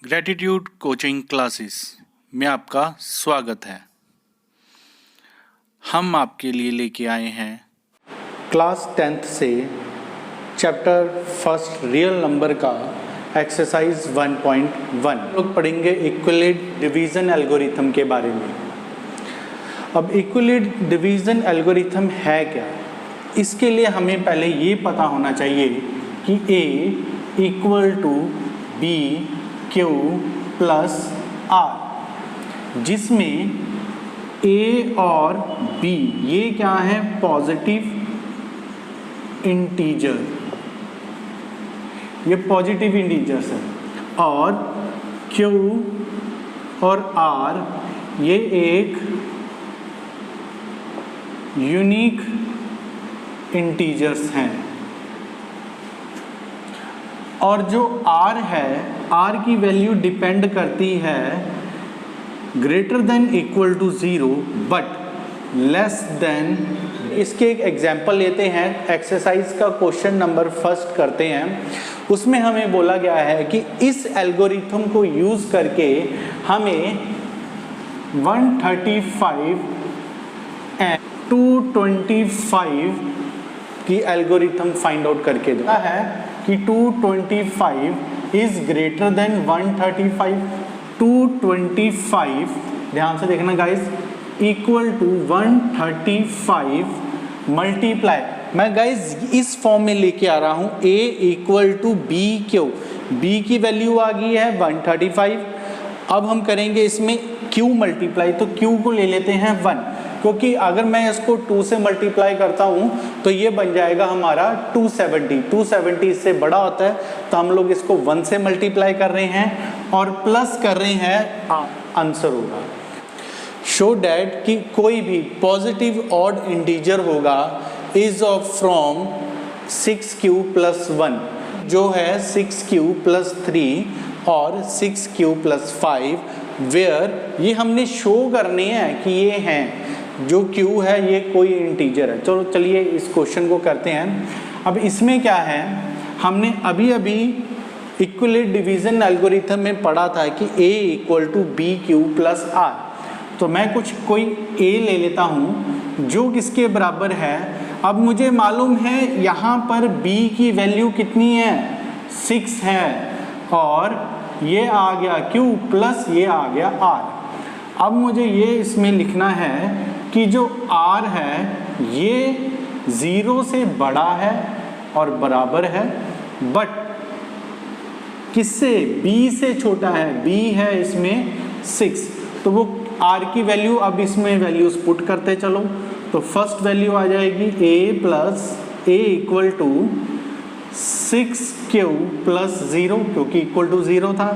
Gratitude coaching classes में आपका स्वागत है। हम आपके लिए लेके आए हैं क्लास 10th से चैप्टर फर्स्ट रियल नंबर का एक्सरसाइज 1.1 लोग पढ़ेंगे इक्विलेट डिवीज़न एल्गोरिथम के बारे में। अब इक्विलेट डिवीज़न एल्गोरिथम है क्या, इसके लिए हमें पहले ये पता होना चाहिए कि A equal to B Q plus R, जिसमें A और B ये क्या है, पॉजिटिव इंटीजर, ये पॉजिटिव इंटीजर्स है, और Q और R ये एक यूनिक इंटीजर्स हैं। और जो R है, R की वैल्यू डिपेंड करती है greater than equal to 0 but less than. इसके एक एग्जांपल लेते हैं, एक्सरसाइज का क्वेश्चन नंबर फर्स्ट करते हैं। उसमें हमें बोला गया है कि इस एल्गोरिथम को यूज़ करके हमें 135 एंड 225 की एल्गोरिथम फाइंड आउट करके देता है कि 225 इज ग्रेटर देन 135। 225 ध्यान से देखना गाइस, इक्वल टू 135 मल्टीप्लाई, मैं गाइस इस फॉर्म में लेके आ रहा हूं, A equal to B Q, B की वैल्यू आ गई है 135। अब हम करेंगे इसमें Q मल्टीप्लाई, तो Q को ले लेते हैं 1, क्योंकि अगर मैं इसको 2 से मल्टीप्लाई करता हूँ तो ये बन जाएगा हमारा 270। 270 इससे बड़ा होता है, तो हम लोग इसको 1 से मल्टीप्लाई कर रहे हैं और प्लस कर रहे हैं, आंसर होगा। शो डैट कि कोई भी पॉजिटिव ऑड इंटीजर होगा is of from 6Q plus 1, जो है 6Q प्लस 3 और 6Q प्लस 5, वेयर ये हमने शो करने हैं कि ये हैं, जो Q है ये कोई इंटीजर है। चलो चलिए इस क्वेश्चन को करते हैं। अब इसमें क्या है, हमने अभी अभी इक्विलेट डिवीज़न एल्गोरिथम में पढ़ा था कि A equal to B Q plus are, तो मैं कोई A ले लेता हूँ जो किसके बराबर है। अब मुझे मालूम है यहाँ पर B की वैल्यू कितनी है, 6 है, और ये आ गया Q प्लस ये आ गया R। अब मुझे ये इसमें लिखना है कि जो R है ये 0 से बड़ा है और बराबर है, बट किससे, B से छोटा है, B है इसमें 6, तो वो R की वैल्यू, अब इसमें वैल्यूज पुट करते चलो, तो फर्स्ट वैल्यू आ जाएगी A plus A equal to 6Q plus 0, क्योंकि इक्वल टू 0 था।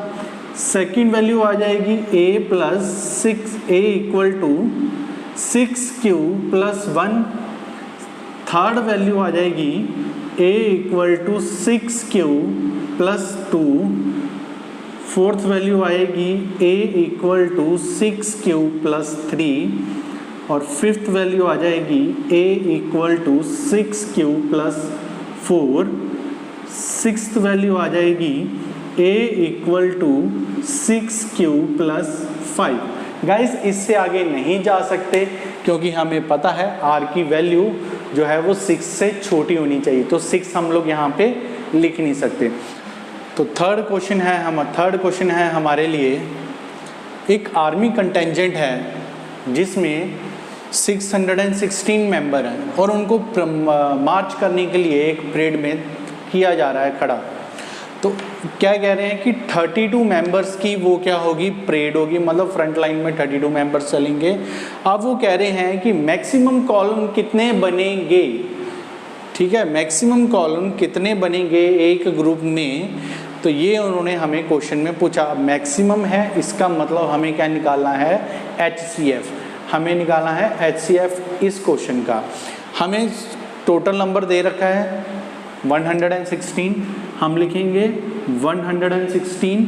सेकेंड वैल्यू आ जाएगी A plus 6A equal to 6Q plus 1। Third value आ जाएगी A equal to 6Q plus 2। Fourth value आएगी A equal to 6Q plus 3, और fifth value आ जाएगी A equal to 6Q plus 4। Sixth value आ जाएगी A equal to 6Q plus 5। Guys इससे आगे नहीं जा सकते, क्योंकि हमें पता है R की वैल्यू जो है वो 6 से छोटी होनी चाहिए, तो 6 हम लोग यहाँ पे लिख नहीं सकते। तो थर्ड क्वेश्चन है हमारे लिए, एक आर्मी कंटेंजेंट है जिसमें 616 मेंबर हैं और उनको मार्च करने के लिए एक परेड में किया जा रहा है खड़ा। तो क्या कह रहे हैं कि 32 मेंबर्स की वो क्या होगी, परेड होगी, मतलब फ्रंट लाइन में 32 मेंबर्स चलेंगे। अब वो कह रहे हैं कि मैक्सिमम कॉलम कितने बनेंगे, ठीक है, मैक्सिमम कॉलम कितने बनेंगे एक ग्रुप में, तो ये उन्होंने हमें क्वेश्चन में पूछा। मैक्सिमम है, इसका मतलब हमें क्या निकालना है, HCF, हमें निकालना है HCF इस क्वेश्चन का। हमें टोटल नंबर दे रखा है 116, हम लिखेंगे 116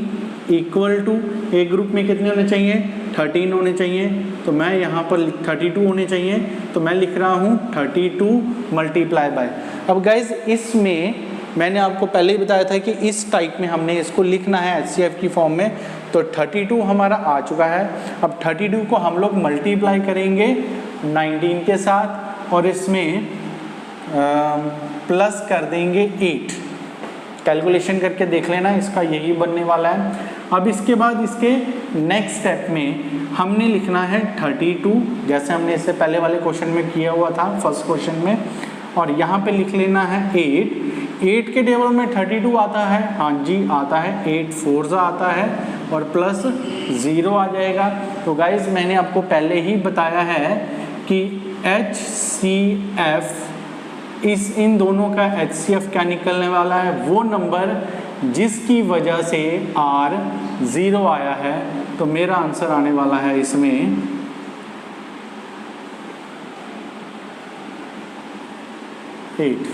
इक्वल टू, एक ग्रुप में कितने होने चाहिए, 13 होने चाहिए, तो मैं यहाँ पर 32 होने चाहिए, तो मैं लिख रहा हूँ 32 मल्टीप्लाई बाय। अब गाइज इसमें मैंने आपको पहले ही बताया था कि इस टाइप में हमने इसको लिखना है HCF की फॉर्म में। तो 32 हमारा आ चुका है। अब 32 को हम लोग मल्टीप्लाई करेंगे 19 के साथ और इसमें प्लस कर देंगे 8। कैलकुलेशन करके देख लेना, इसका यही बनने वाला है। अब इसके बाद इसके नेक्स्ट स्टेप में हमने लिखना है 32, जैसे हमने इससे पहले वाले क्वेश्चन में किया हुआ था फर्स्ट क्वेश्चन में, और यहाँ पे लिख लेना है 8 के टेबल में 32 आता है, हाँ जी आता है, 8 4 आता है और प्लस 0 आ जाएगा। तो गाइज मैंने आपको पहले ही बताया है कि HCF इन दोनों का HCF क्या निकलने वाला है, वो नंबर जिसकी वजह से R 0 आया है। तो मेरा आंसर आने वाला है इसमें 8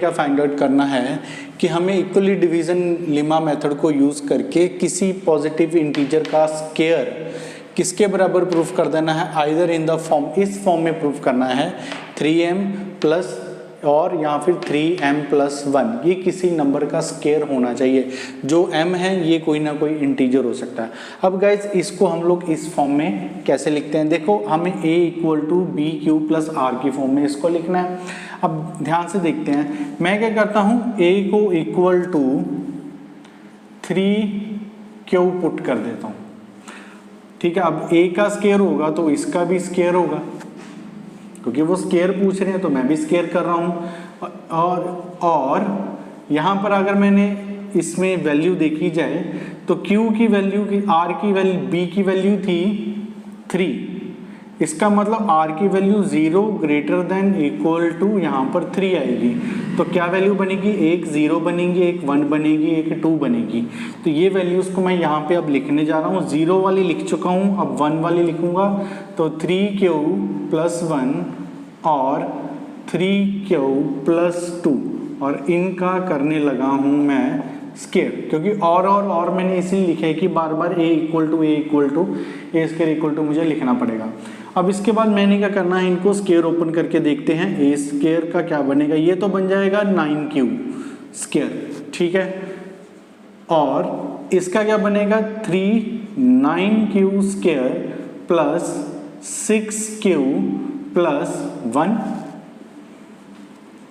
का फाइंड आउट करना है कि हमें इक्वली डिवीजन लेमा मेथड को यूज करके किसी पॉजिटिव इंटीजर का स्क्वायर किसके बराबर प्रूफ कर देना है, आइदर इन द फॉर्म, इस फॉर्म में प्रूफ करना है 3m प्लस और या फिर 3m प्लस 1, ये किसी नंबर का स्क्वायर होना चाहिए। जो m है ये कोई ना कोई इंटीजर हो सकता है। अब गाइज इसको हम लोग इस फॉर्म में कैसे लिखते हैं, देखो हमें a equal to B Q plus r की फॉर्म में इसको लिखना है। अब ध्यान से देखते हैं, मैं क्या करता हूँ, a को इक्वल टू 3q पुट कर देता हूँ, ठीक है। अब a का स्क्वायर होगा तो इसका भी स्क्वायर होगा, क्योंकि वो स्क्वायर पूछ रहे हैं तो मैं भी स्क्वायर कर रहा हूँ। और यहाँ पर अगर मैंने इसमें वैल्यू देखी जाए तो q की वैल्यू की, r की वैल्यू, b की वैल्यू थी 3, इसका मतलब r की value 0 greater than equal to यहाँ पर 3 आएगी। तो क्या वैल्यू बनेगी, एक 0 बनेगी, एक 1 बनेगी, एक 2 बनेगी। तो ये वैल्यूज़ को मैं यहाँ पे अब लिखने जा रहा हूँ। 0 वाली लिख चुका हूँ, अब 1 वाली लिखूँगा। तो 3q प्लस 1 और 3q प्लस 2, और इनका करने लगा हूँ मैं स्क्वायर, क्योंकि और मैंने इसलिए लिखा है कि बार बार a equal to a square equal to मुझे लिखना पड़ेगा। अब इसके बाद मैंने क्या करना है, इनको स्क्वायर ओपन करके देखते हैं। a स्क्वायर का क्या बनेगा, ये तो बन जाएगा 9q स्क्वायर, ठीक है। और इसका क्या बनेगा 9q square plus 6q plus 1,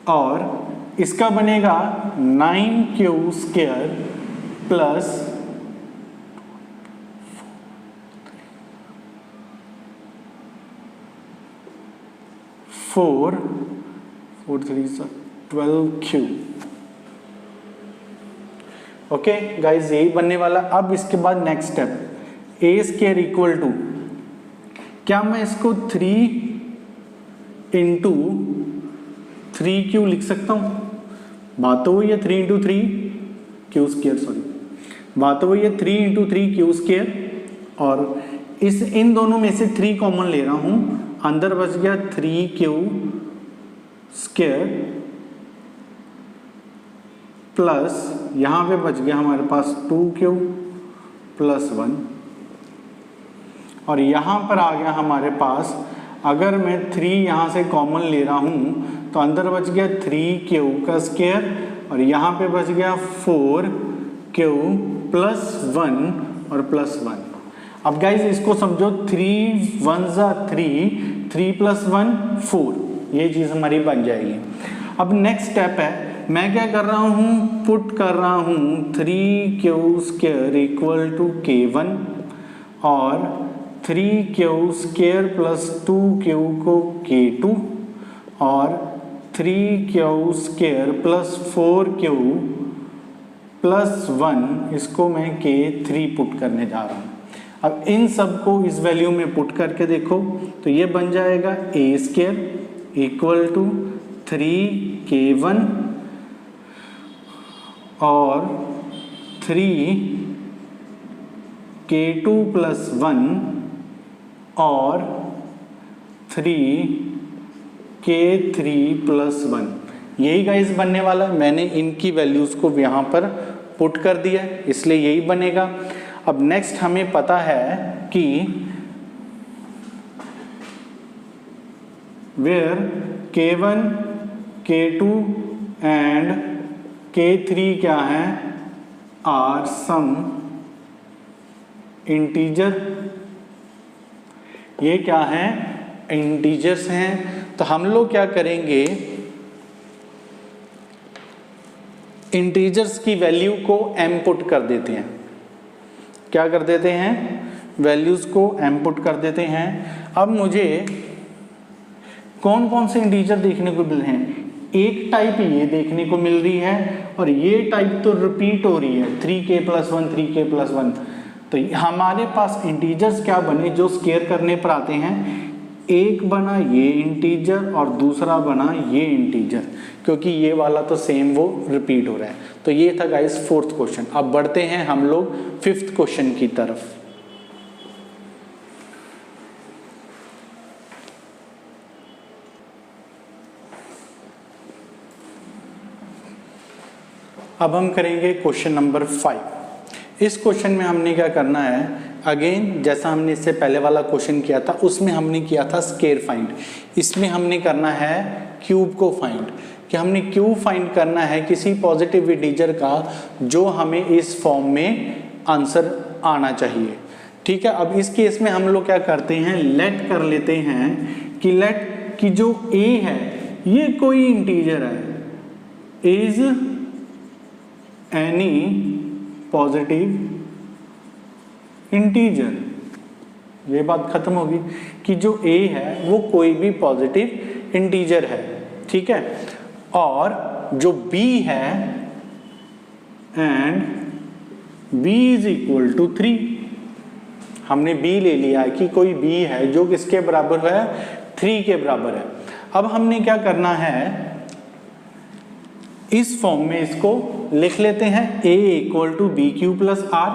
और इसका बनेगा 9q square plus 4 3 12q। Okay guys, यही बनने वाला। अब इसके बाद next step, a square equal to, क्या मैं इसको 3 इंटू 3q लिख सकता हूँ? बात तो वही है 3 इंटू 3q स्क्वायर, सॉरी बात तो वही है 3 इंटू 3q स्क्वायर, और इन दोनों में से 3 कॉमन ले रहा हूँ, अंदर बच गया 3q स्क्वायर प्लस यहाँ पे बच गया हमारे पास 2q प्लस 1, और यहाँ पर आ गया हमारे पास, अगर मैं 3 यहाँ से कॉमन ले रहा हूँ तो अंदर बच गया 3q का स्क्वायर, और यहाँ पे बच गया 4q प्लस 1 और प्लस 1। अब गाइज इसको समझो, 3 1 जा 3 प्लस 1 4, ये चीज़ हमारी बन जाएगी। अब नेक्स्ट स्टेप है, मैं क्या कर रहा हूँ, पुट कर रहा हूँ 3q square equal to k1 और 3q स्क्वायर प्लस 2q को k2 और 3q square plus 4q plus 1, इसको मैं k3 पुट करने जा रहा हूँ। अब इन सब को इस वैल्यू में पुट करके देखो तो ये बन जाएगा a square equal to 3k1 और 3k2 प्लस 1 और 3k3 प्लस 1, यही गाइस बनने वाला है। मैंने इनकी वैल्यूज़ को यहाँ पर पुट कर दिया है, इसलिए यही बनेगा। अब नेक्स्ट हमें पता है कि where k1 k2 and K3 क्या है, आर सम इंटीजर। ये क्या है, इंटीजर्स हैं। तो हम लोग क्या करेंगे, इंटीजर्स की वैल्यू को m पुट कर देते हैं। क्या कर देते हैं, वैल्यूज को m पुट कर देते हैं। अब मुझे कौन कौन से इंटीजर देखने को मिल रहे हैं, एक टाइप ये देखने को मिल रही है और ये टाइप तो रिपीट हो रही है, 3k+1 3k+1। तो हमारे पास इंटीजर्स क्या बने जो स्केयर करने पर आते हैं, एक बना ये इंटीजर और दूसरा बना ये इंटीजर, क्योंकि ये वाला तो सेम वो रिपीट हो रहा है। तो ये था गाइस फोर्थ क्वेश्चन। अब बढ़ते हैं हम लोग फिफ्थ क्वेश्चन की तरफ। अब हम करेंगे क्वेश्चन नंबर 5। इस क्वेश्चन में हमने क्या करना है, अगेन जैसा हमने इससे पहले वाला क्वेश्चन किया था उसमें हमने किया था स्केयर फाइंड, इसमें हमने करना है क्यूब को फाइंड, कि हमने क्यूब फाइंड करना है किसी पॉजिटिव इंटीजर का जो हमें इस फॉर्म में आंसर आना चाहिए। ठीक है, अब इस केस में हम लोग क्या करते हैं, लेट कर लेते हैं कि लेट कि जो a है ये कोई इंटीजर है, इज एनी पॉजिटिव इंटीजर। ये बात खत्म होगी कि जो a है वो कोई भी पॉजिटिव इंटीजर है। ठीक है, और जो b है and b is equal to 3, हमने b ले लिया है कि कोई b है जो किसके बराबर है, 3 के बराबर है। अब हमने क्या करना है, इस फॉर्म में इसको लिख लेते हैं, a equal to B Q plus are.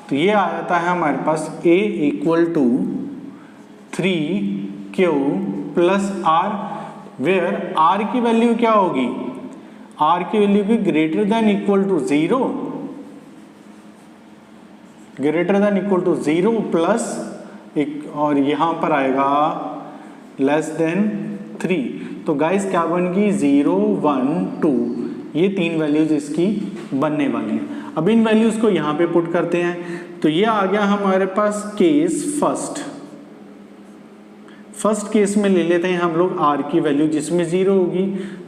तो ये आ जाता है हमारे पास a equal to 3q plus r, where r की वैल्यू क्या होगी, r की वैल्यू की greater than equal to 0, greater than equal to 0 plus एक, और यहां पर आएगा लेस देन 3। तो गाइस क्या बन गई, 0 1 2, ये तीन वैल्यूज इसकी बनने वाली हैं। अब इन वैल्यूज को यहाँ पे पुट करते हैं। तो ये आ गया हमारे पास केस फर्स्ट। फर्स्ट केस में ले लेते हैं हम लोग r की वैल्यू जिसमें 0 होगी,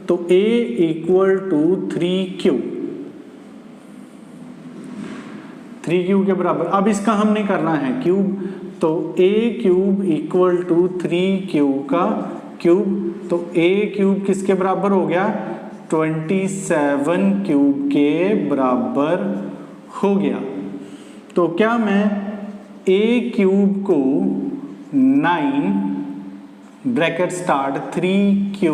तो a equal to 3q, 3q के बराबर। अब इसका हमने करना है क्यूब, तो a cube equal to 3q का क्यूब। तो a क्यूब किसके बराबर हो गया, 27 क्यूब के बराबर हो गया। तो क्या मैं a क्यूब को 9 ब्रैकेट स्टार्ट 3q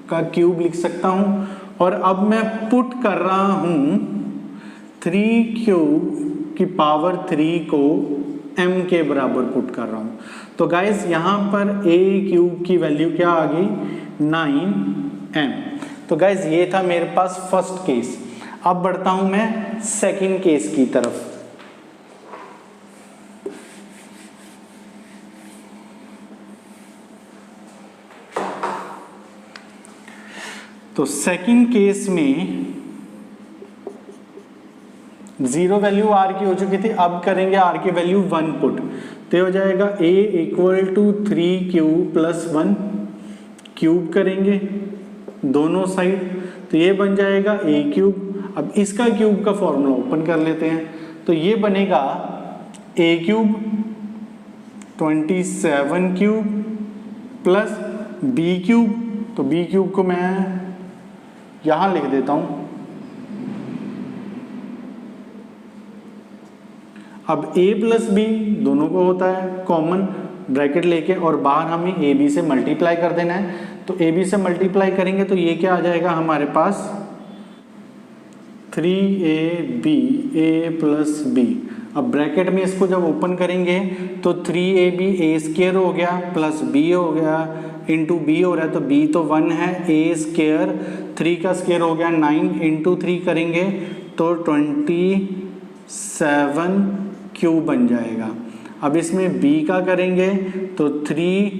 का क्यूब लिख सकता हूं, और अब मैं पुट कर रहा हूं 3q की पावर 3 को m के बराबर पुट कर रहा हूं। तो गाइस यहां पर a क्यूब की वैल्यू क्या आ गई, 9m। तो गाइस ये था मेरे पास फर्स्ट केस। अब बढ़ता हूं मैं सेकंड केस की तरफ। तो सेकंड केस में 0 वैल्यू r की हो चुकी थी, अब करेंगे r की वैल्यू 1 पुट। तो हो जाएगा a equal to 3q plus 1, cube करेंगे दोनों साइड, तो ये बन जाएगा a क्यूब। अब इसका क्यूब का फॉर्मूला ओपन कर लेते हैं, तो ये बनेगा a cube 27 cube plus b cube. तो b क्यूब को मैं यहां लिख देता हूं। अब a प्लस b दोनों को होता है कॉमन, ब्रैकेट लेके, और बाहर हमें a b से मल्टीप्लाई कर देना है। तो a b से मल्टीप्लाई करेंगे तो ये क्या आ जाएगा हमारे पास, 3ab a प्लस b। अब ब्रैकेट में इसको जब ओपन करेंगे तो 3ab a स्क्वायर हो गया प्लस b हो गया इंटू b हो रहा है, तो b तो 1 है, a स्क्वायर 3 का स्क्वायर हो गया 9 इंटू 3 करेंगे तो 27 क्यूब बन जाएगा। अब इसमें b का करेंगे तो 3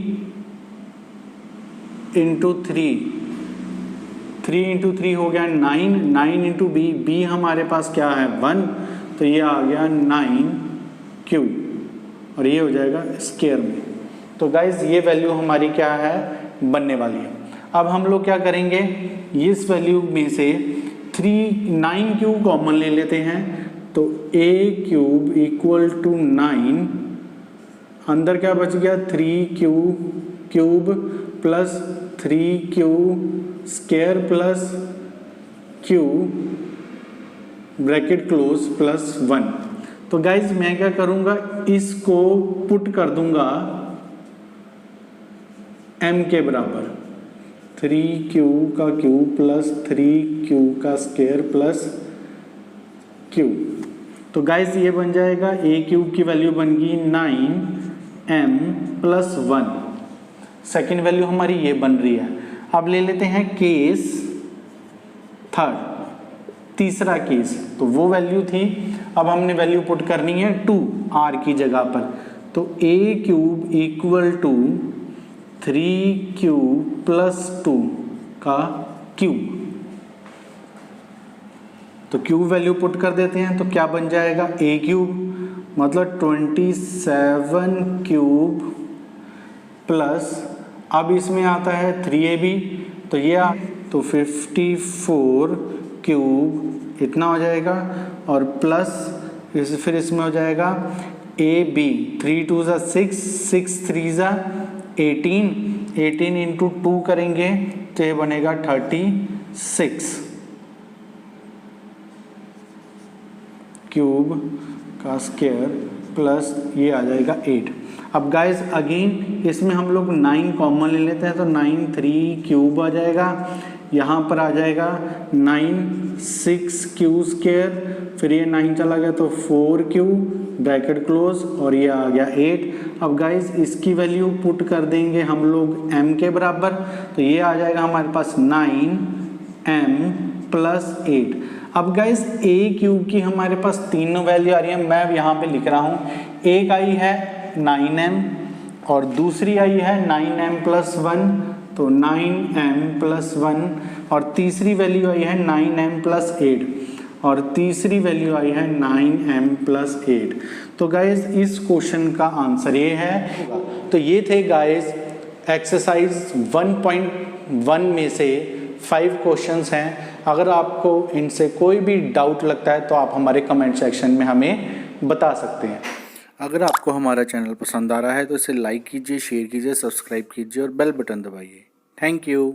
इंटू 3 3 इंटू 3 हो गया 9, 9 इंटू बी, बी हमारे पास क्या है 1, तो ये आ गया 9 क्यूब और ये हो जाएगा स्क्वायर में। तो गाइज ये वैल्यू हमारी क्या है बनने वाली है। अब हम लोग क्या करेंगे, इस वैल्यू में से 9 क्यूब कॉमन ले लेते हैं, तो a क्यूब इक्वल टू 9, अंदर क्या बच गया 3 cube plus 3 cube square plus cube bracket close plus 1। तो गाइज मैं क्या करूंगा, इसको पुट कर दूंगा m के बराबर, 3 क्यूब का क्यूब प्लस 3 क्यूब का स्क्वायर प्लस क्यूब। तो गाइज ये बन जाएगा a क्यूब की वैल्यू बन गई 9m प्लस 1। सेकेंड वैल्यू हमारी ये बन रही है। अब ले लेते हैं केस थर्ड, तीसरा केस, तो वो वैल्यू थी, अब हमने वैल्यू पुट करनी है 2r की जगह पर, तो a cube equal to 3 cube plus 2 का क्यूब। तो क्यूब वैल्यू पुट कर देते हैं, तो क्या बन जाएगा a क्यूब मतलब 27 क्यूब प्लस, अब इसमें आता है 3ab, तो ये तो 54 क्यूब इतना हो जाएगा, और प्लस फिर इसमें हो जाएगा ab, 3 2 ज़ा 6, 6 3 ज़ा 18, 18 इंटू 2 करेंगे तो ये बनेगा 36 क्यूब का स्क्वायर प्लस ये आ जाएगा 8। अब गाइस अगेन इसमें हम लोग 9 कॉमन ले लेते हैं, तो 9 3 क्यूब आ जाएगा, यहाँ पर आ जाएगा 9 6 क्यूब स्क्वायर, फिर ये 9 चला गया तो 4 क्यूब ब्रैकेट क्लोज और ये आ गया 8। अब गाइस इसकी वैल्यू पुट कर देंगे हम लोग m के बराबर, तो ये आ जाएगा हमारे पास 9m प्लस 8। अब गाइस a क्यूब की हमारे पास तीनों वैल्यू आ रही है, मैं यहाँ पे लिख रहा हूँ। एक आई है 9m और दूसरी आई है 9m प्लस 1, तो 9m प्लस 1, और तीसरी वैल्यू आई है 9m प्लस 8, और तीसरी वैल्यू आई है 9m प्लस 8। तो गाइस इस क्वेश्चन का आंसर ये है। तो ये थे गाइस एक्सरसाइज 1.1 में से 5 क्वेश्चंस हैं। अगर आपको इनसे कोई भी डाउट लगता है तो आप हमारे कमेंट सेक्शन में हमें बता सकते हैं। अगर आपको हमारा चैनल पसंद आ रहा है तो इसे लाइक कीजिए, शेयर कीजिए, सब्सक्राइब कीजिए और बेल बटन दबाइए। Thank you.